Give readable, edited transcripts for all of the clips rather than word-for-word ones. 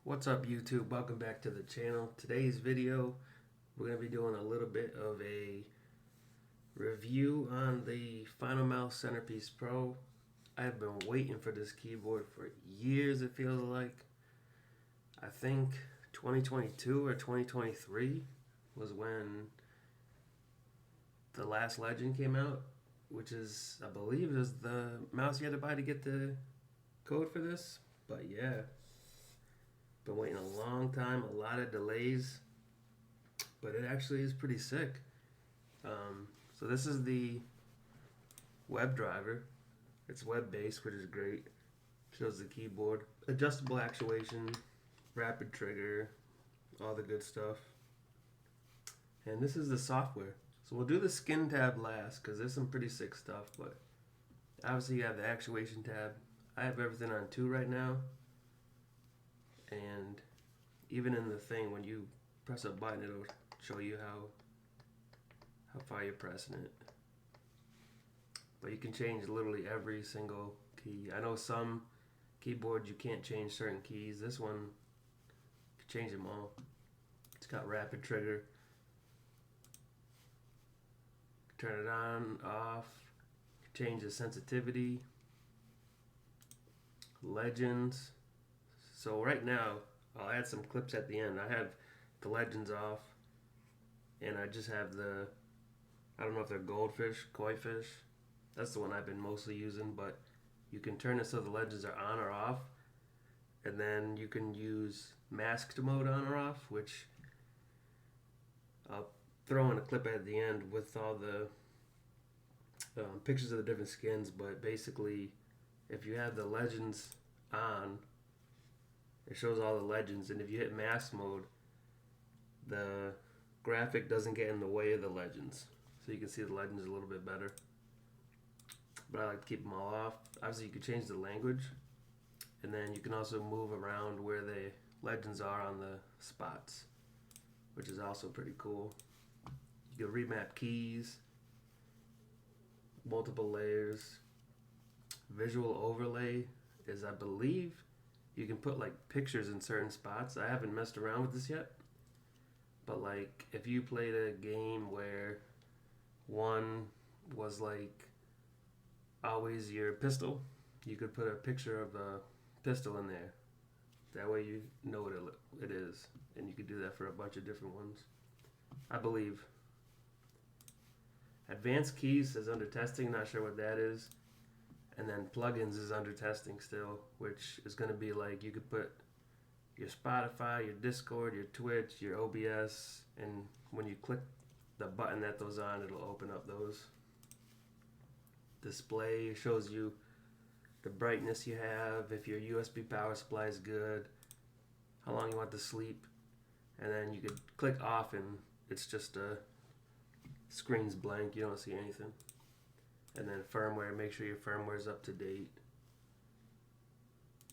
What's up YouTube? Welcome back to the channel. Today's video, we're going to be doing a little bit of a review on the Finalmouse Centerpiece Pro. I've been waiting for this keyboard for years, it feels like. I think 2022 or 2023 was when the last Legend came out, which is, I believe, is the mouse you had to buy to get the code for this. But yeah. Been waiting a long time, a lot of delays, but it actually is pretty sick. So this is the web driver. It's web-based, which is great. Shows the keyboard, adjustable actuation, rapid trigger, all the good stuff. And this is the software. So we'll do the skin tab last because there's some pretty sick stuff, but obviously you have the actuation tab. I have everything on 2 right now. And even in the thing, when you press a button, it'll show you how far you're pressing it. But you can change literally every single key. I know some keyboards you can't change certain keys. This one, you can change them all. It's got rapid trigger. Turn it on, off. Change the sensitivity. Legends. So right now, I'll add some clips at the end. I have the legends off, and I just have the, I don't know if they're goldfish, koi fish. That's the one I've been mostly using, but you can turn it so the legends are on or off, and then you can use masked mode on or off, which I'll throw in a clip at the end with all the pictures of the different skins. But basically, if you have the legends on, it shows all the legends, and if you hit mask mode, the graphic doesn't get in the way of the legends, so you can see the legends a little bit better. But I like to keep them all off. Obviously you can change the language, and then you can also move around where the legends are on the spots, which is also pretty cool. You can remap keys, multiple layers. Visual overlay is, I believe, you can put like pictures in certain spots. I haven't messed around with this yet, but like if you played a game where one was like always your pistol, you could put a picture of a pistol in there. That way you know what it is, and you could do that for a bunch of different ones, I believe. Advanced keys is under testing, not sure what that is. And then plugins is under testing still, which is going to be like you could put your Spotify, your Discord, your Twitch, your OBS, and when you click the button that those on, it'll open up those. Display shows you the brightness you have, if your USB power supply is good, how long you want to sleep, and then you could click off and it's just a screen's blank, you don't see anything. And then firmware, make sure your firmware is up to date.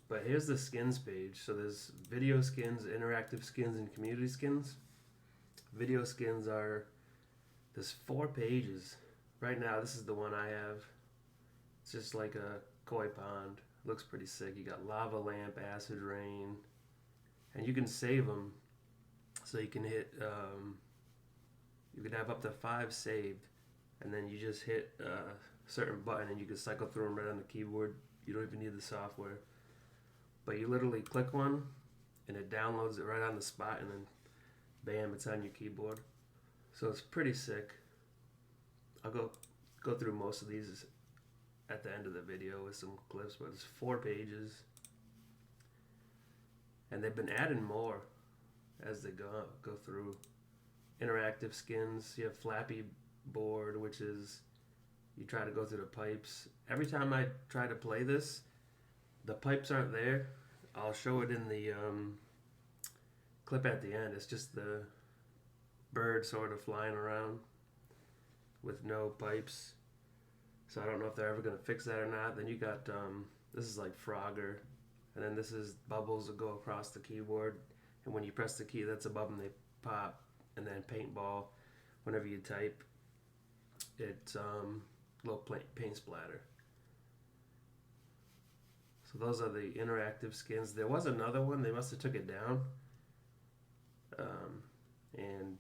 But here's the skins page. So there's video skins, interactive skins, and community skins. Video skins are, there's 4 pages. Right now, this is the one I have. It's just like a koi pond. Looks pretty sick. You got lava lamp, acid rain, and you can save them. So you can hit, you can have up to 5 saved, and then you just hit certain button and you can cycle through them right on the keyboard. You don't even need the software, but you literally click one and it downloads it right on the spot, and then bam, it's on your keyboard. So it's pretty sick. I'll go through most of these at the end of the video with some clips, but it's 4 pages, and they've been adding more as they go through. Interactive skins, you have Flappy Board, which is you try to go through the pipes. Every time I try to play this, the pipes aren't there. I'll show it in the clip at the end. It's just the bird sort of flying around with no pipes. So I don't know if they're ever going to fix that or not. Then you got, this is like Frogger. And then this is bubbles that go across the keyboard. And when you press the key that's above them, they pop. And then paintball, whenever you type, it's little paint splatter. So those are the interactive skins. There was another one. They must have took it down. And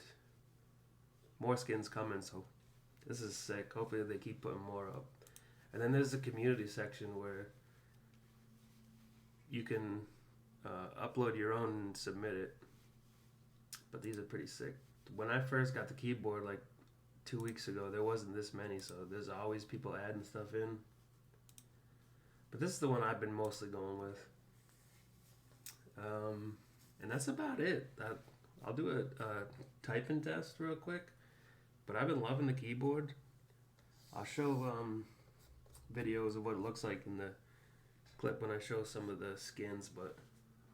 more skins coming. So this is sick. Hopefully they keep putting more up. And then there's the community section where you can upload your own and submit it. But these are pretty sick. When I first got the keyboard like 2 weeks ago, there wasn't this many, so there's always people adding stuff in. But this is the one I've been mostly going with. And that's about it. I'll do a typing test real quick. But I've been loving the keyboard. I'll show videos of what it looks like in the clip when I show some of the skins, but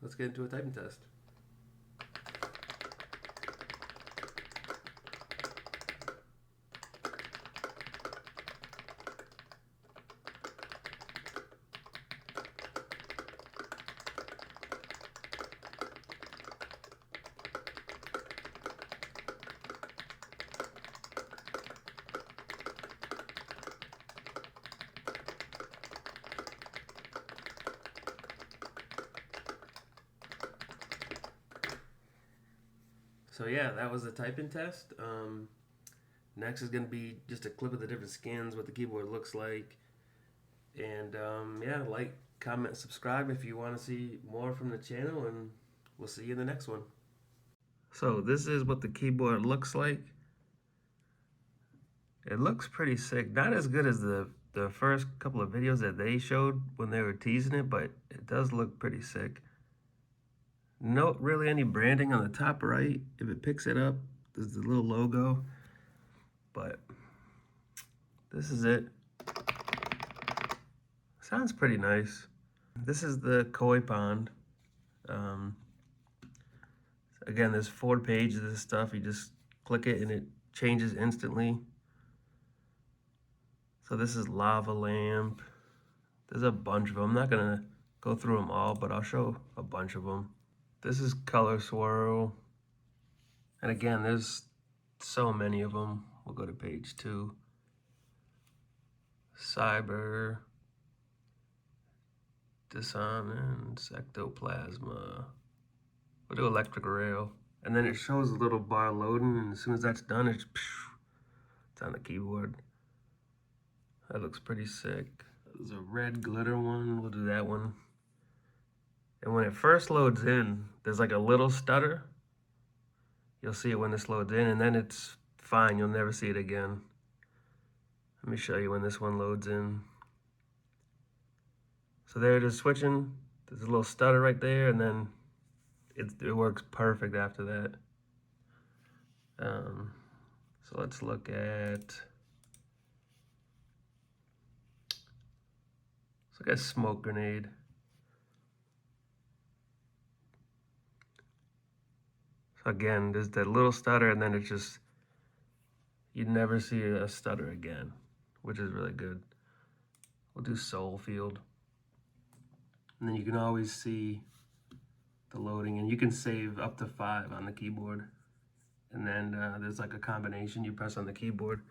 let's get into a typing test. So yeah, that was the typing test. Next is going to be just a clip of the different skins, what the keyboard looks like. And yeah, like, comment, subscribe if you want to see more from the channel, and we'll see you in the next one. So this is what the keyboard looks like. It looks pretty sick. Not as good as the first couple of videos that they showed when they were teasing it, but it does look pretty sick. Not really any branding on the top right. If it picks it up, there's the little logo. But this is it. Sounds pretty nice. This is the koi pond. Again, there's 4 pages of this stuff. You just click it and it changes instantly. So this is lava lamp. There's a bunch of them. I'm not gonna go through them all, but I'll show a bunch of them. This is color swirl. And again, there's so many of them. We'll go to page 2. Cyber. Dissonance. Ectoplasma. We'll do electric rail. And then it shows a little bar loading, and as soon as that's done, it's on the keyboard. That looks pretty sick. There's a red glitter one. We'll do that one. And when it first loads in, there's like a little stutter. You'll see it when this loads in, and then it's fine. You'll never see it again. Let me show you when this one loads in. So there it is switching. There's a little stutter right there, and then it works perfect after that. So let's look at smoke grenade. So again, there's that little stutter, and then it's just, you never see a stutter again, which is really good. We'll do soul field. And then you can always see the loading, and you can save up to 5 on the keyboard. And then there's like a combination you press on the keyboard,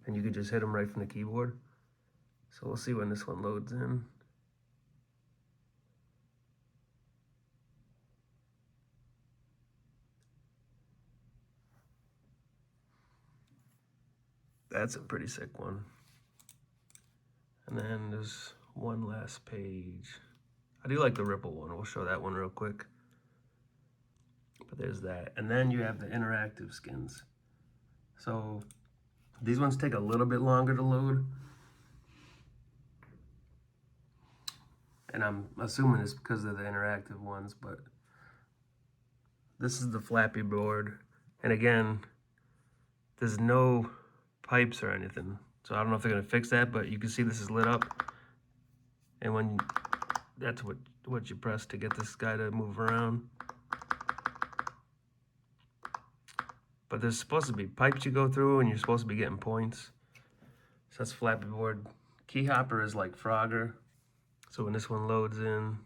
and you can just hit them right from the keyboard. So we'll see when this one loads in. That's a pretty sick one. And then there's one last page. I do like the ripple one. We'll show that one real quick. But there's that. And then you have the interactive skins. So these ones take a little bit longer to load. And I'm assuming it's because of the interactive ones, but this is the Flappy board. And again, there's no pipes or anything. So I don't know if they're gonna fix that, but you can see this is lit up. And when that's what you press to get this guy to move around. But there's supposed to be pipes you go through, and you're supposed to be getting points. So that's Flappy board. Key hopper is like Frogger. So when this one loads in,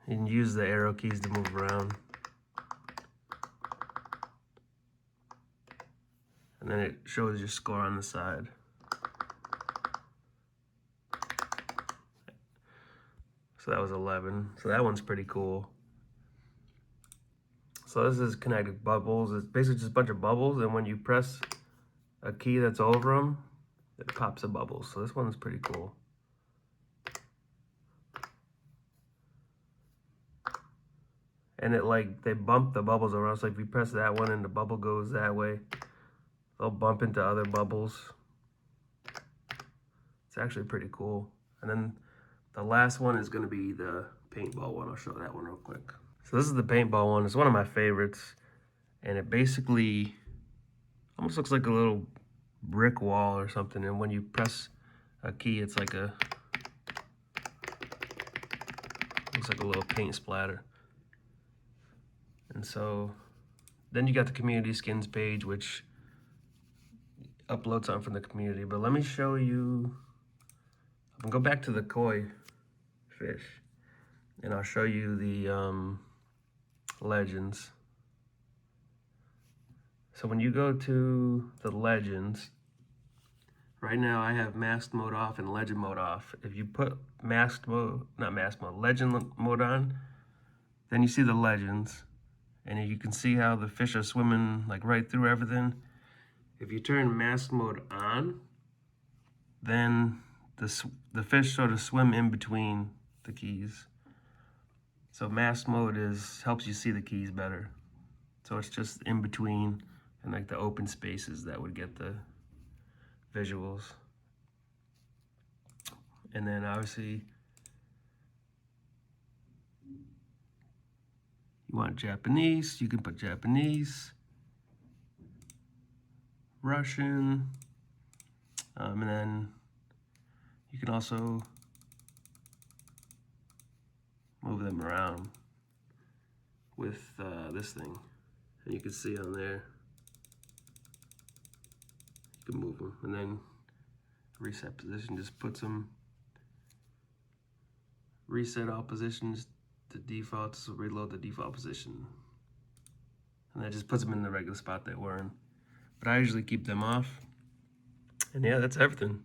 you can use the arrow keys to move around. And then it shows your score on the side. So that was 11. So that one's pretty cool. So this is connected bubbles. It's basically just a bunch of bubbles, and when you press a key that's over them, it pops a bubble. So this one's pretty cool. And it like, they bump the bubbles around. So if you press that one and the bubble goes that way, they'll bump into other bubbles. It's actually pretty cool. And then the last one is gonna be the paintball one. I'll show that one real quick. So this is the paintball one. It's one of my favorites. And it basically almost looks like a little brick wall or something. And when you press a key, it's like a, looks like a little paint splatter. And so then you got the community skins page, which uploads something from the community. But let me show you, I'm gonna go back to the koi fish, and I'll show you the legends. So when you go to the legends, right now I have masked mode off and legend mode off. If you put masked mode, not masked mode, legend mode on, then you see the legends, and you can see how the fish are swimming like right through everything. If you turn masked mode on, then the fish sort of swim in between the keys. So masked mode helps you see the keys better. So it's just in between and like the open spaces that would get the visuals. And then obviously you want Japanese, you can put Japanese, Russian, and then you can also move them around with this thing. And you can see on there, you can move them. And then reset position just puts them, reset all positions to default, so reload the default position. And that just puts them in the regular spot they were in. But I usually keep them off. And yeah, that's everything.